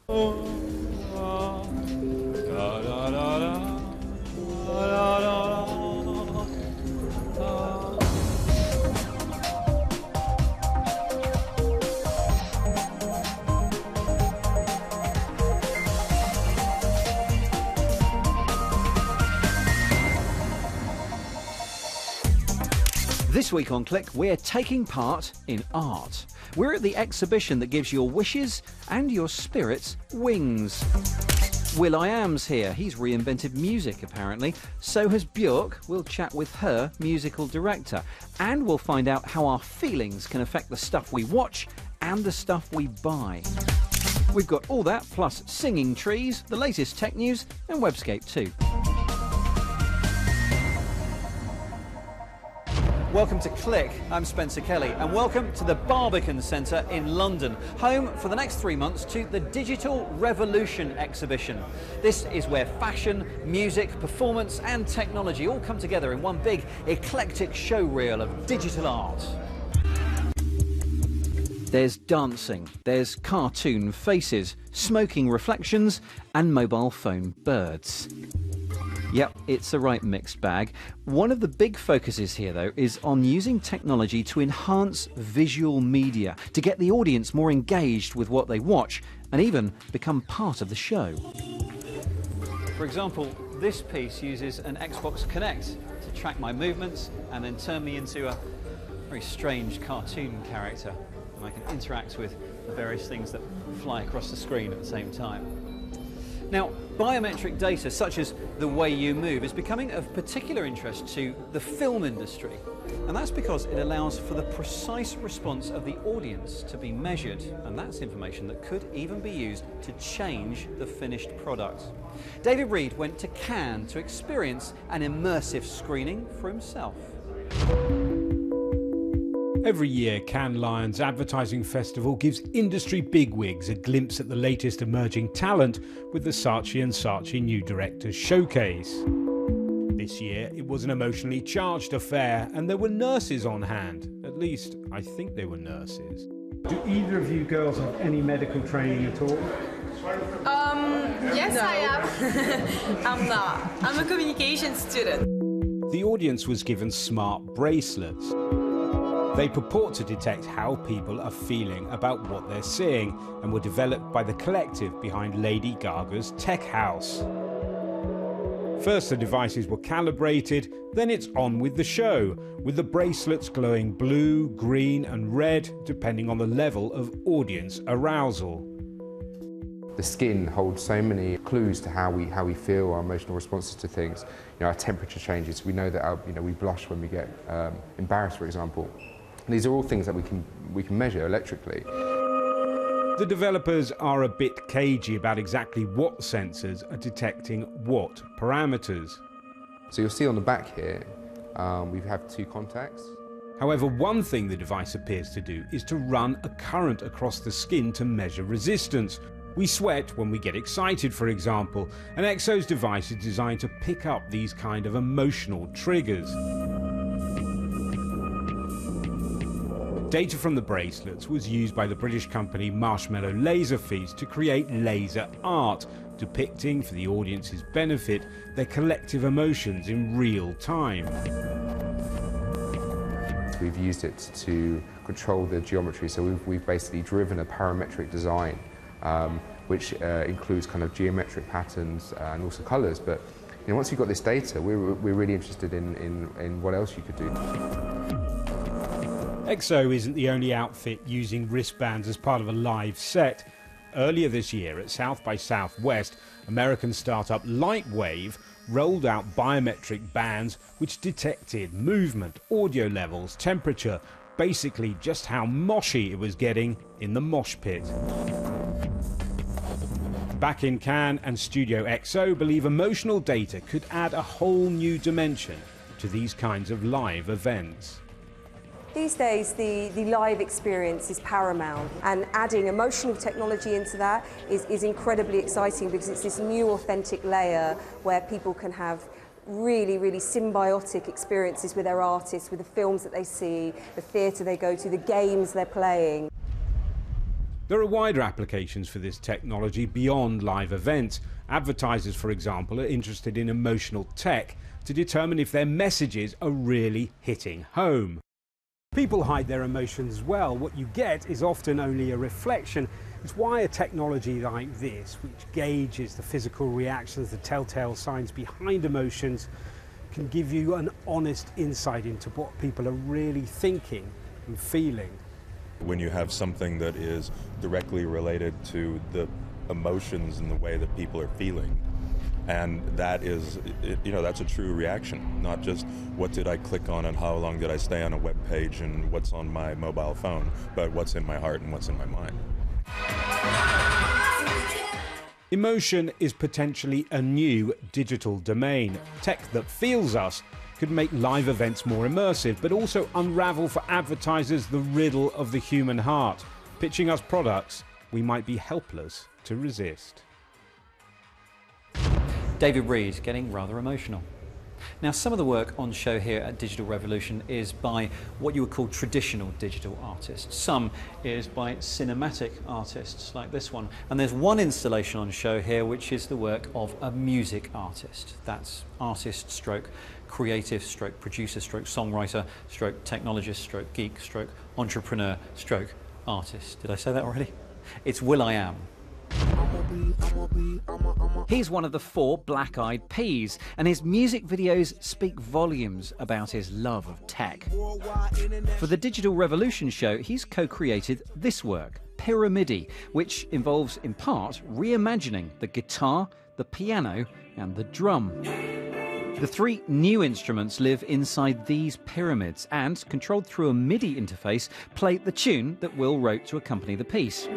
This week on Click, we're taking part in art. We're at the exhibition that gives your wishes and your spirits wings. will.i.am's here. He's reinvented music, apparently. So has Bjork. We'll chat with her musical director. And we'll find out how our feelings can affect the stuff we watch and the stuff we buy. We've got all that, plus singing trees, the latest tech news, and Webscape too. Welcome to Click, I'm Spencer Kelly, and welcome to the Barbican Centre in London, home for the next 3 months to the Digital Revolution exhibition. This is where fashion, music, performance and technology all come together in one big, eclectic showreel of digital art. There's dancing, there's cartoon faces, smoking reflections and mobile phone birds. Yep, it's a right mixed bag. One of the big focuses here, though, is on using technology to enhance visual media, to get the audience more engaged with what they watch and even become part of the show. For example, this piece uses an Xbox Kinect to track my movements and then turn me into a very strange cartoon character. And I can interact with the various things that fly across the screen at the same time. Now, biometric data, such as the way you move, is becoming of particular interest to the film industry. And that's because it allows for the precise response of the audience to be measured. And that's information that could even be used to change the finished product. David Reed went to Cannes to experience an immersive screening for himself. Every year, Cannes Lions Advertising Festival gives industry bigwigs a glimpse at the latest emerging talent with the Saatchi & Saatchi New Directors Showcase. This year, it was an emotionally charged affair and there were nurses on hand. At least, I think they were nurses. Do either of you girls have any medical training at all? Yes, no. I am. I'm not. I'm a communication student. The audience was given smart bracelets. They purport to detect how people are feeling about what they're seeing and were developed by the collective behind Lady Gaga's tech house. First the devices were calibrated, then it's on with the show, with the bracelets glowing blue, green and red depending on the level of audience arousal. The skin holds so many clues to how we feel, our emotional responses to things. You know, our temperature changes. We know that we blush when we get embarrassed, for example. These are all things that we can measure electrically. The developers are a bit cagey about exactly what sensors are detecting what parameters. So you'll see on the back here, we have 2 contacts. However, one thing the device appears to do is to run a current across the skin to measure resistance. We sweat when we get excited, for example, and EXO's device is designed to pick up these kind of emotional triggers. Data from the bracelets was used by the British company Marshmallow Laserfeeds to create laser art, depicting, for the audience's benefit, their collective emotions in real time. We've used it to control the geometry, so we've basically driven a parametric design, which includes kind of geometric patterns and also colours. But once you've got this data, we're really interested in what else you could do. EXO isn't the only outfit using wristbands as part of a live set. Earlier this year at South by Southwest, American startup Lightwave rolled out biometric bands which detected movement, audio levels, temperature, basically just how moshy it was getting in the mosh pit. Back in Cannes and Studio EXO believe emotional data could add a whole new dimension to these kinds of live events. These days, the live experience is paramount, and adding emotional technology into that is incredibly exciting because it's this new authentic layer where people can have really, really symbiotic experiences with their artists, with the films that they see, the theatre they go to, the games they're playing. There are wider applications for this technology beyond live events. Advertisers, for example, are interested in emotional tech to determine if their messages are really hitting home. People hide their emotions well. What you get is often only a reflection. It's why a technology like this, which gauges the physical reactions, the telltale signs behind emotions, can give you an honest insight into what people are really thinking and feeling. When you have something that is directly related to the emotions and the way that people are feeling, and that is, that's a true reaction, not just what did I click on and how long did I stay on a web page and what's on my mobile phone, but what's in my heart and what's in my mind. Emotion is potentially a new digital domain. Tech that feels us could make live events more immersive, but also unravel for advertisers the riddle of the human heart, pitching us products we might be helpless to resist. David Reed getting rather emotional. Now, some of the work on show here at Digital Revolution is by what you would call traditional digital artists. Some is by cinematic artists like this one. And there's one installation on show here which is the work of a music artist. That's artist stroke creative stroke producer stroke songwriter stroke technologist stroke geek stroke entrepreneur stroke artist. Did I say that already? It's will.i.am. He's one of the 4 Black Eyed Peas, and his music videos speak volumes about his love of tech. For the Digital Revolution show, he's co-created this work, Pyramidi, which involves, in part, reimagining the guitar, the piano, and the drum. The 3 new instruments live inside these pyramids and, controlled through a MIDI interface, play the tune that Will wrote to accompany the piece.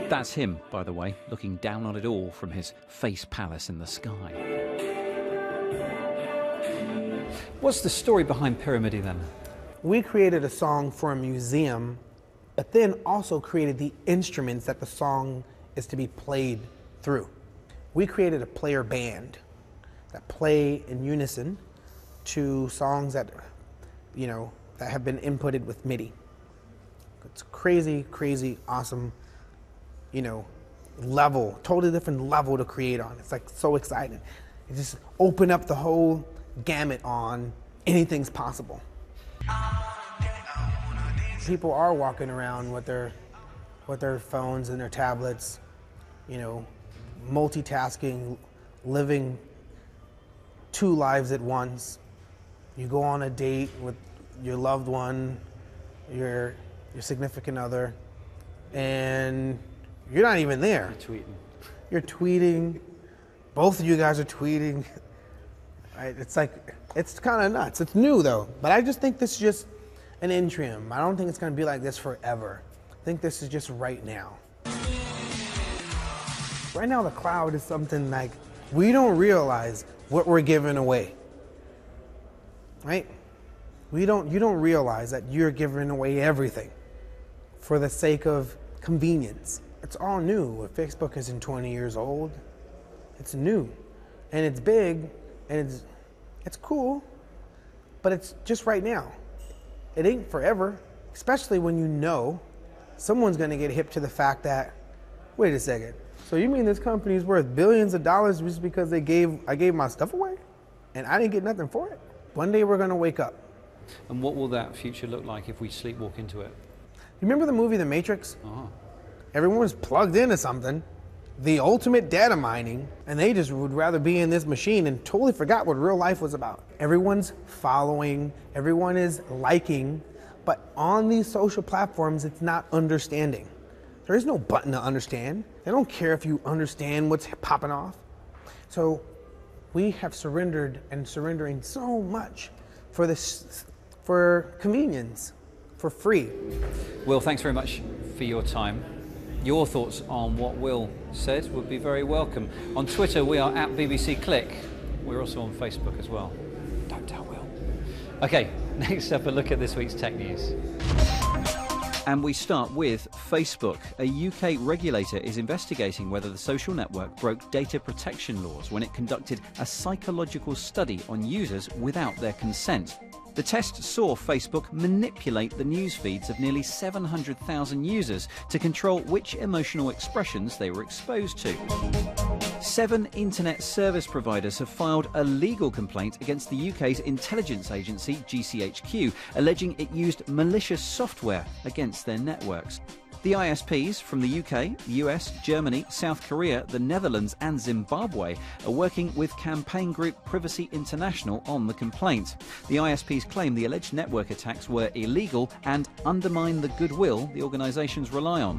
That's him, by the way, looking down on it all from his face palace in the sky. What's the story behind Pyramidi then? We created a song for a museum, but then also created the instruments that the song is to be played through. We created a player band that play in unison to songs that, that have been inputted with MIDI. It's crazy, crazy, awesome, level, totally different level to create on. It's like so exciting. It just open up the whole gamut on anything's possible. People are walking around with their phones and their tablets, multitasking, living 2 lives at once. You go on a date with your loved one, your significant other, and you're not even there. You're tweeting. Both of you guys are tweeting. Right? It's kind of nuts. It's new though, but I just think this is just an interim. I don't think it's going to be like this forever. I think this is just right now. Right now, the cloud is something like we don't realize what we're giving away. Right? You don't realize that you're giving away everything for the sake of convenience. It's all new. Facebook isn't 20 years old. It's new, and it's big, and it's cool, but it's just right now. It ain't forever, especially when someone's gonna get hip to the fact that, wait a second, so you mean this company's worth billions of dollars just because I gave my stuff away, and I didn't get nothing for it? One day we're gonna wake up. And what will that future look like if we sleepwalk into it? You remember the movie The Matrix? Everyone was plugged into something, the ultimate data mining, and they just would rather be in this machine and totally forgot what real life was about. Everyone's following, everyone is liking, but on these social platforms, it's not understanding. There is no button to understand. They don't care if you understand what's popping off. So we have surrendered and surrendering so much for convenience, for free. Will, thanks very much for your time. Your thoughts on what Will said would be very welcome. On Twitter, we are at BBC Click. We're also on Facebook as well. Don't tell Will. Okay, next up, a look at this week's tech news. And we start with Facebook. A UK regulator is investigating whether the social network broke data protection laws when it conducted a psychological study on users without their consent. The test saw Facebook manipulate the news feeds of nearly 700,000 users to control which emotional expressions they were exposed to. 7 internet service providers have filed a legal complaint against the UK's intelligence agency, GCHQ, alleging it used malicious software against their networks. The ISPs from the UK, US, Germany, South Korea, the Netherlands and Zimbabwe are working with campaign group Privacy International on the complaint. The ISPs claim the alleged network attacks were illegal and undermine the goodwill the organisations rely on.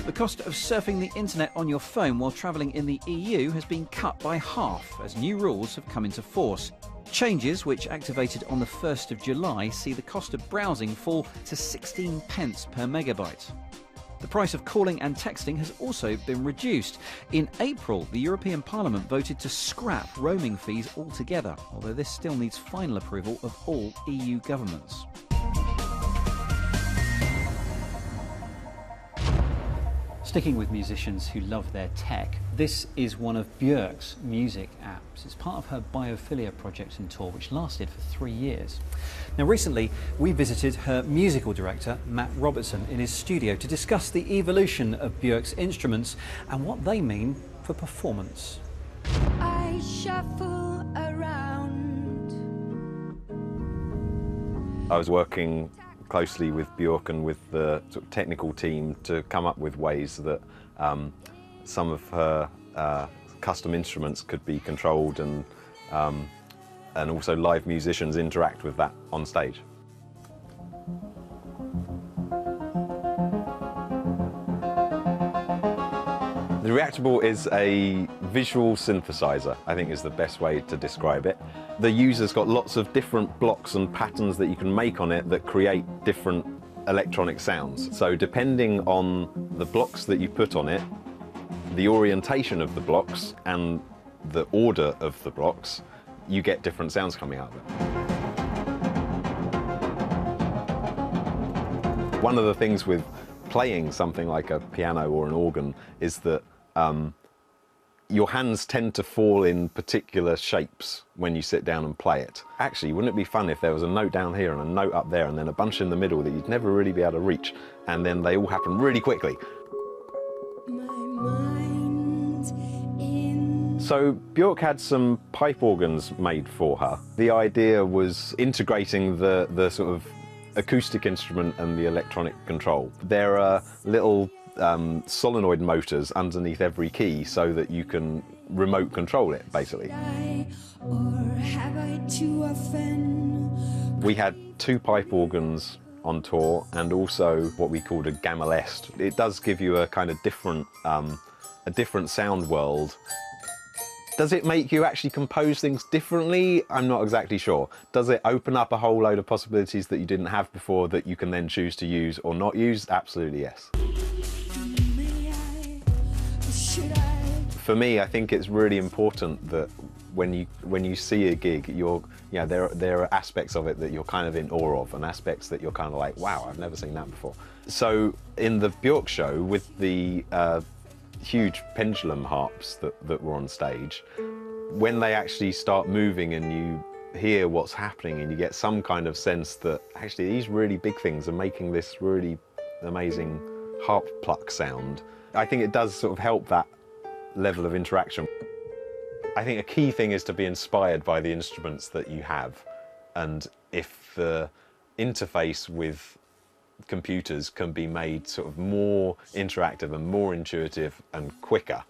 The cost of surfing the internet on your phone while travelling in the EU has been cut by half as new rules have come into force. Changes, which activated on the 1st of July, see the cost of browsing fall to 16 pence per megabyte. The price of calling and texting has also been reduced. In April, the European Parliament voted to scrap roaming fees altogether, although this still needs final approval of all EU governments. Sticking with musicians who love their tech, this is one of Bjork's music apps. It's part of her Biophilia project and tour, which lasted for 3 years. Now, recently, we visited her musical director, Matt Robertson, in his studio to discuss the evolution of Bjork's instruments and what they mean for performance. I shuffle around. I was working closely with Bjork and with the sort of technical team to come up with ways that some of her custom instruments could be controlled and also live musicians interact with that on stage. The Reactable is a visual synthesizer, I think is the best way to describe it. The user's got lots of different blocks and patterns that you can make on it that create different electronic sounds. So depending on the blocks that you put on it, the orientation of the blocks and the order of the blocks, you get different sounds coming out of it. One of the things with playing something like a piano or an organ is that your hands tend to fall in particular shapes when you sit down and play it. Actually, wouldn't it be fun if there was a note down here and a note up there and then a bunch in the middle that you'd never really be able to reach, and then they all happen really quickly? So Bjork had some pipe organs made for her. The idea was integrating the sort of acoustic instrument and the electronic control. There are little solenoid motors underneath every key so that you can remote control it, basically. We had 2 pipe organs on tour and also what we called a gamelest. It does give you a kind of different sound world. Does it make you actually compose things differently? I'm not exactly sure. Does it open up a whole load of possibilities that you didn't have before that you can then choose to use or not use? Absolutely yes. For me, I think it's really important that when you see a gig, there are aspects of it that you're kind of in awe of and aspects that you're kind of like, wow, I've never seen that before. So in the Bjork show, with the huge pendulum harps that were on stage, when they actually start moving and you hear what's happening and you get some kind of sense that actually these really big things are making this really amazing harp pluck sound, I think it does sort of help that level of interaction. I think a key thing is to be inspired by the instruments that you have, and if the interface with computers can be made sort of more interactive and more intuitive and quicker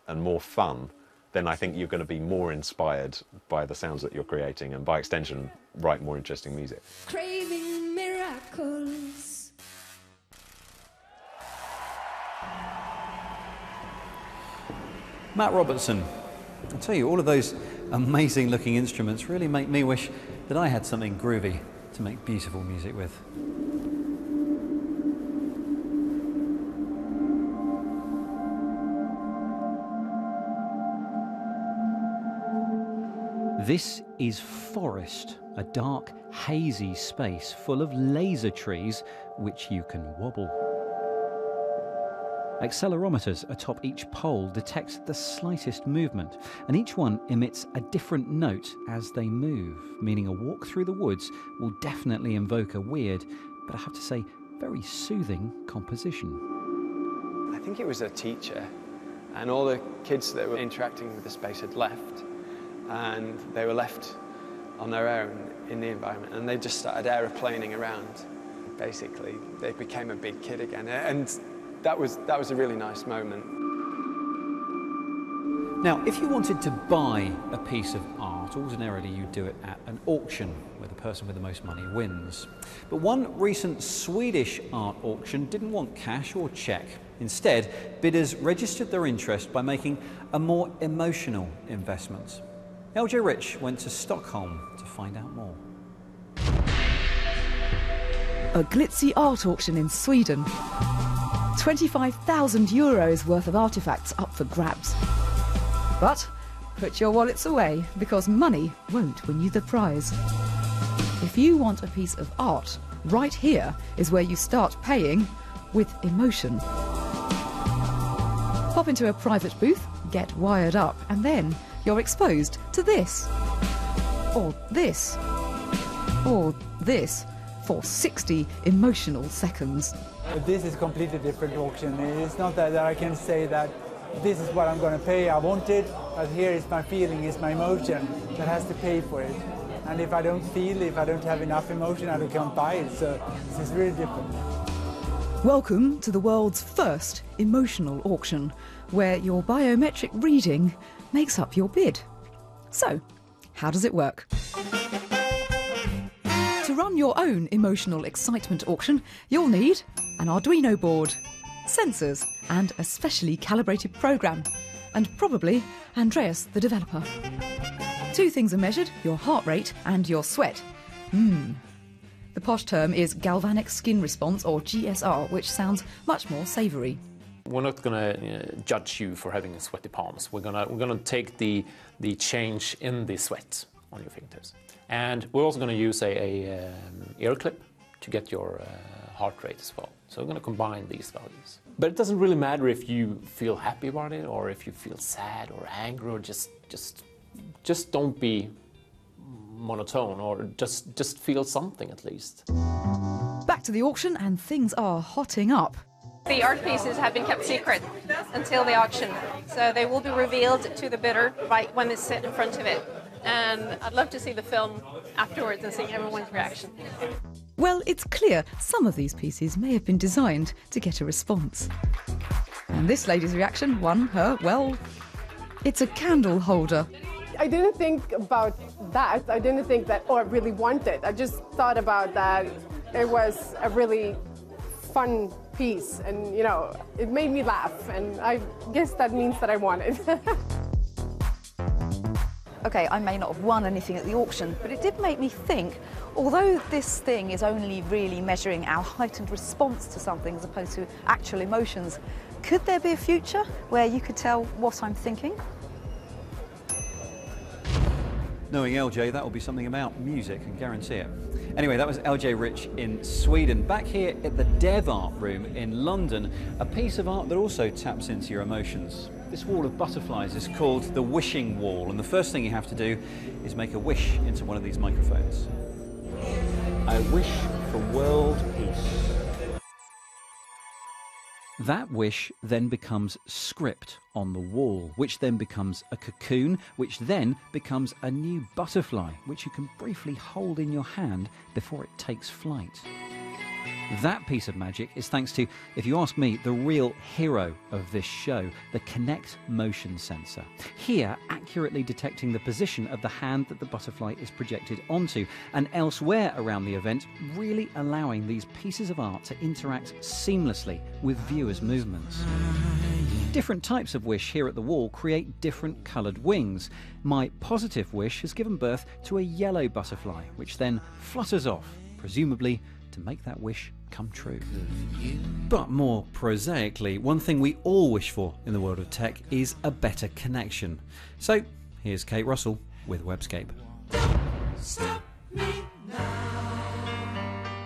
and more fun, then I think you're going to be more inspired by the sounds that you're creating and by extension write more interesting music. Craving miracles. Matt Robertson. I tell you, all of those amazing looking instruments really make me wish that I had something groovy to make beautiful music with. This is Forest, a dark, hazy space full of laser trees which you can wobble. Accelerometers atop each pole detect the slightest movement, and each one emits a different note as they move, meaning a walk through the woods will definitely invoke a weird, but I have to say, very soothing composition. I think it was a teacher, and all the kids that were interacting with the space had left, and they were left on their own in the environment, and they just started aeroplaning around. Basically, they became a big kid again, and that was a really nice moment. Now, if you wanted to buy a piece of art, ordinarily you'd do it at an auction, where the person with the most money wins. But one recent Swedish art auction didn't want cash or cheque. Instead, bidders registered their interest by making a more emotional investment. LJ Rich went to Stockholm to find out more. A glitzy art auction in Sweden. 25,000 euros worth of artefacts up for grabs. But put your wallets away, because money won't win you the prize. If you want a piece of art, right here is where you start paying with emotion. Pop into a private booth, get wired up, and then you're exposed to this, or this, or this, for 60 emotional seconds. This is a completely different auction. It's not that I can say that this is what I'm going to pay, I want it, but here is my feeling, is my emotion that has to pay for it. And if I don't feel, if I don't have enough emotion, I can't buy it, so this is really different. Welcome to the world's first emotional auction, where your biometric reading makes up your bid. So, how does it work? To run your own emotional excitement auction, you'll need an Arduino board, sensors, and a specially calibrated program, and probably Andreas, the developer. Two things are measured, your heart rate and your sweat. The posh term is galvanic skin response, or GSR, which sounds much more savoury. We're not going to judge you for having sweaty palms. We're going to take the change in the sweat on your fingertips. And we're also going to use a ear clip to get your heart rate as well. So we're going to combine these values. But it doesn't really matter if you feel happy about it, or if you feel sad or angry, or just don't be monotone, or just feel something at least. Back to the auction, and things are hotting up. The art pieces have been kept secret until the auction, so they will be revealed to the bidder right when they sit in front of it. And I'd love to see the film afterwards and see everyone's reaction. Well, it's clear some of these pieces may have been designed to get a response. And this lady's reaction won her, well, it's a candle holder. I didn't think about that. I didn't think that, oh, I really want it. I just thought about that it was a really fun piece, and, you know, it made me laugh, and I guess that means that I want it. Okay, I may not have won anything at the auction, but it did make me think, although this thing is only really measuring our heightened response to something as opposed to actual emotions, could there be a future where you could tell what I'm thinking? Knowing LJ, that will be something about music, I can guarantee it. Anyway, that was LJ Rich in Sweden. Back here at the Dev Art Room in London, a piece of art that also taps into your emotions. This wall of butterflies is called the wishing wall, and the first thing you have to do is make a wish into one of these microphones. I wish for world peace. That wish then becomes script on the wall, which then becomes a cocoon, which then becomes a new butterfly, which you can briefly hold in your hand before it takes flight. That piece of magic is thanks to, if you ask me, the real hero of this show, the Kinect motion sensor. Here, accurately detecting the position of the hand that the butterfly is projected onto, and elsewhere around the event, really allowing these pieces of art to interact seamlessly with viewers' movements. Different types of wish here at the wall create different coloured wings. My positive wish has given birth to a yellow butterfly, which then flutters off, presumably to make that wish come true. But more prosaically, one thing we all wish for in the world of tech is a better connection. So here's Kate Russell with Webscape.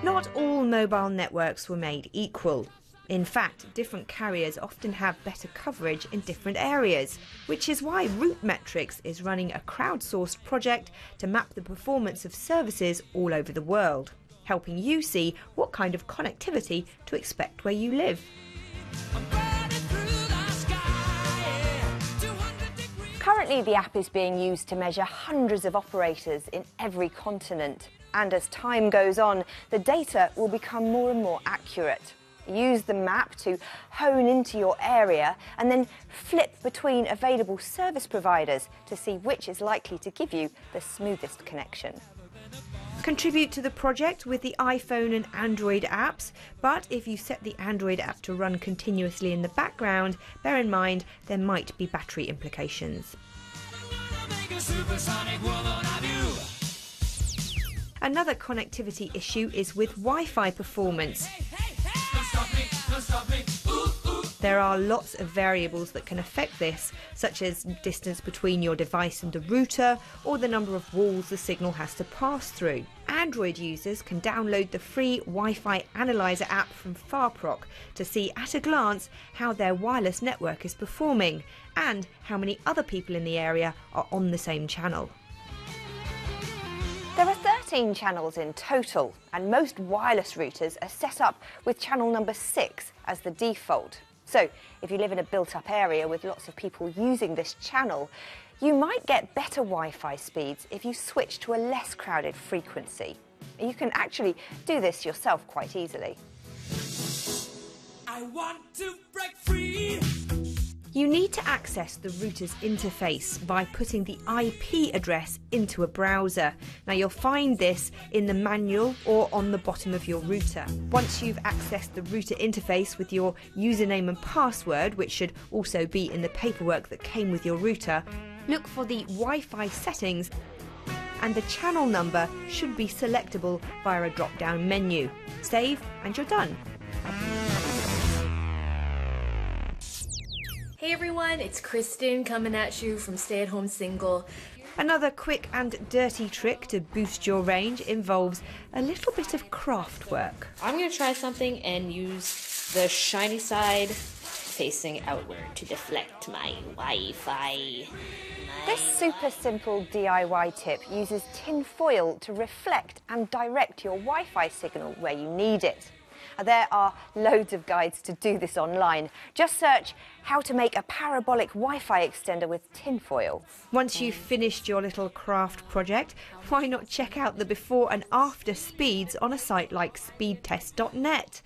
Not all mobile networks were made equal. In fact, different carriers often have better coverage in different areas, which is why Route Metrics is running a crowdsourced project to map the performance of services all over the world, helping you see what kind of connectivity to expect where you live. Currently, the app is being used to measure hundreds of operators in every continent. And as time goes on, the data will become more and more accurate. Use the map to hone into your area and then flip between available service providers to see which is likely to give you the smoothest connection. Contribute to the project with the iPhone and Android apps, but if you set the Android app to run continuously in the background, bear in mind there might be battery implications. Another connectivity issue is with Wi-Fi performance. There are lots of variables that can affect this, such as distance between your device and the router, or the number of walls the signal has to pass through. Android users can download the free Wi-Fi Analyzer app from Farproc to see at a glance how their wireless network is performing, and how many other people in the area are on the same channel. There are 13 channels in total, and most wireless routers are set up with channel number 6 as the default. So, if you live in a built-up area with lots of people using this channel, you might get better Wi-Fi speeds if you switch to a less crowded frequency. You can actually do this yourself quite easily. I want to break free. You need to access the router's interface by putting the IP address into a browser. Now you'll find this in the manual or on the bottom of your router. Once you've accessed the router interface with your username and password, which should also be in the paperwork that came with your router, look for the Wi-Fi settings, and the channel number should be selectable via a drop-down menu. Save and you're done. Hey everyone, it's Kristen coming at you from Stay at Home Single. Another quick and dirty trick to boost your range involves a little bit of craft work. I'm going to try something and use the shiny side facing outward to deflect my Wi-Fi. This super simple DIY tip uses tin foil to reflect and direct your Wi-Fi signal where you need it. There are loads of guides to do this online. Just search how to make a parabolic Wi-Fi extender with tinfoil. Once you've finished your little craft project, why not check out the before and after speeds on a site like speedtest.net?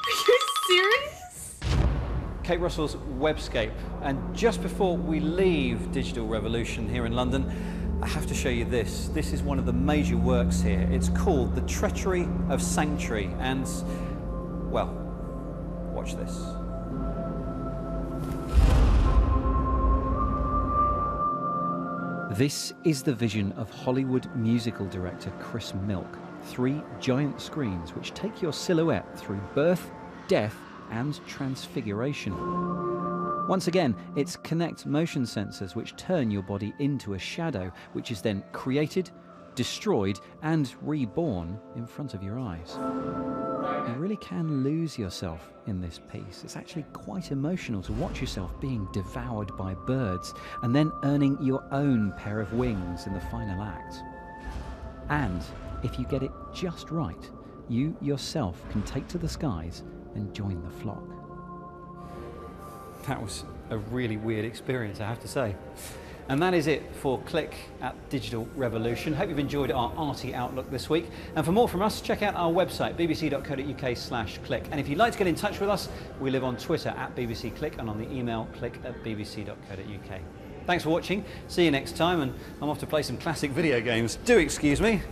Are you serious? Kate Russell's Webscape. And just before we leave Digital Revolution here in London, I have to show you this. This is one of the major works here. It's called The Treacherous Sanctuary, and, well, watch this. This is the vision of Hollywood musical director Chris Milk. 3 giant screens which take your silhouette through birth, death, and transfiguration. Once again, it's Kinect motion sensors which turn your body into a shadow, which is then created, destroyed, and reborn in front of your eyes. You really can lose yourself in this piece. It's actually quite emotional to watch yourself being devoured by birds and then earning your own pair of wings in the final act. And if you get it just right, you yourself can take to the skies and join the flock. That was a really weird experience, I have to say. And that is it for Click at Digital Revolution. Hope you've enjoyed our arty outlook this week. And for more from us, check out our website, bbc.co.uk/click. And if you'd like to get in touch with us, we live on Twitter at BBC Click and on the email click@bbc.co.uk. Thanks for watching. See you next time. And I'm off to play some classic video games. Do excuse me.